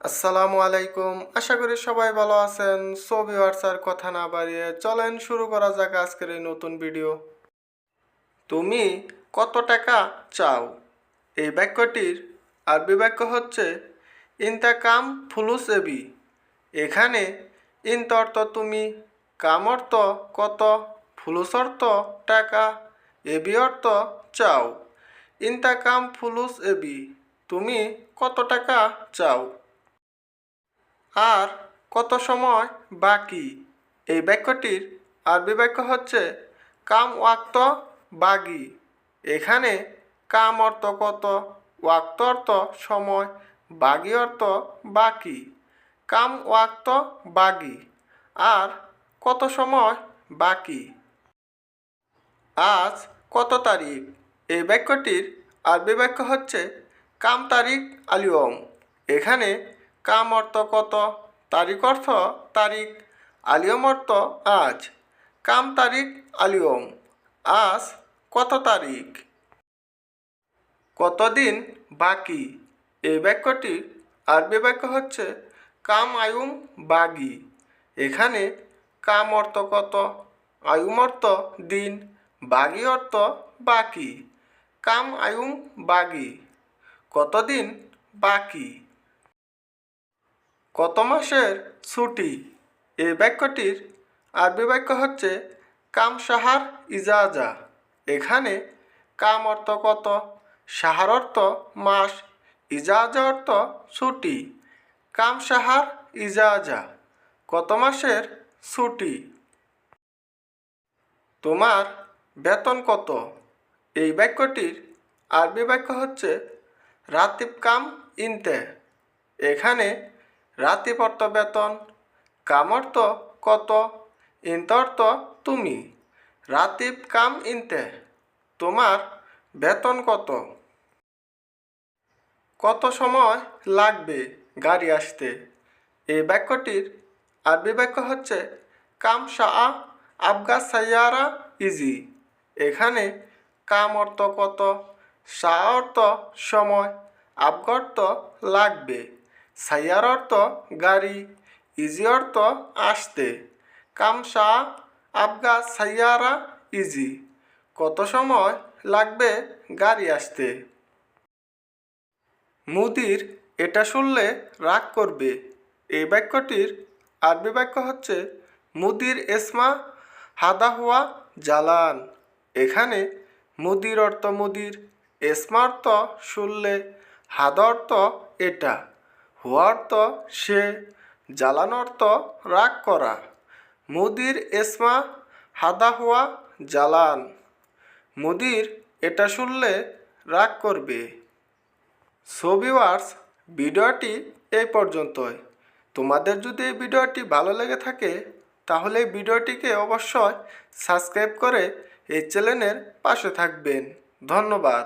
আসসালামু আলাইকুম। আশা করি সবাই ভালো আছেন। সো ভিউয়ার্স, আর কথা না বাড়িয়ে চলেন শুরু করা যাক আজকের এই নতুন ভিডিও। তুমি কত টাকা চাও? এই বাক্যটির আরবি বাক্য হচ্ছে ইনতা কাম ফুলুস এবি। এখানে ইনতা অর্থ তুমি, কাম অর্থ কত, ফুলুস অর্থ টাকা, এবি অর্থ চাও। ইনতা কাম ফুলুস এবি, তুমি কত টাকা চাও? আর কত সময় বাকি? এই বাক্যটির আরবি বাক্য হচ্ছে কাম ওয়াক্ত বাগি। এখানে কাম অর্থ কত, ওয়াক্ত অর্থ সময়, বাগি অর্থ বাকি। কাম ওয়াক্ত বাগি, আর কত সময় বাকি? আজ কত তারিখ? এই বাক্যটির আরবি বাক্য হচ্ছে কাম তারিখ আলিয়ম। এখানে কাম অর্থ কত, তারিখ অর্থ তারিখ, আলিয়ম অর্থ আজ। কাম তারিখ আলিয়ম, আজ কত তারিখ? কতদিন বাকি? এই বাক্যটির আরবি বাক্য হচ্ছে কাম আয়ুম বাগি। এখানে কাম অর্থ কত, আয়ুম অর্থ দিন, বাগি অর্থ বাকি। কাম আয়ুম বাগি, কতদিন বাকি? কত মাসের ছুটি? এই বাক্যটির আরবি বাক্য হচ্ছে কাম সাহার ইজাজা। এখানে কাম অর্থ কত, সাহার অর্থ মাস, ইজাজা অর্থ ছুটি। কাম সাহার ইজাজা, কত মাসের ছুটি? তোমার বেতন কত? এই বাক্যটির আরবি বাক্য হচ্ছে রাতিব কাম ইনতে। এখানে রাতিব অর্থ বেতন, কাম অর্থ কত, ইনতে অর্থ তুমি। রাতিব কাম ইনতে, তোমার বেতন কত? কত সময় লাগবে গাড়ি আসতে? এই বাক্যটির আরবি বাক্য হচ্ছে কাম শাহ আবগা সাইয়ারা ইজি। এখানে কাম অর্থ কত, শাহ অর্থ সময়, আবগা অর্থ লাগবে, সাইয়ার অর্থ গাড়ি, ইজি অর্থ আসতে। কাম শাহ আবগা সাইয়ারা ইজি, কত সময় লাগবে গাড়ি আসতে? মুদির এটা শুনলে রাগ করবে। এই বাক্যটির আরবি বাক্য হচ্ছে মুদির এসমা হাদা হুয়া জালান। এখানে মুদির অর্থ মুদির, এসমা অর্থ শুনলে, হাদা অর্থ এটা, হুয়া অর্থ সে, জালান অর্থ রাগ করা। মুদির এসমা হাদা হুয়া জালান, মুদির এটা শুনলে রাগ করবে। সো ভিউয়ার্স, ভিডিওটি এই পর্যন্তই। তোমাদের যদি এই ভিডিওটি ভালো লেগে থাকে তাহলে এই ভিডিওটিকে অবশ্যই সাবস্ক্রাইব করে এই চ্যানেলের পাশে থাকবেন। ধন্যবাদ।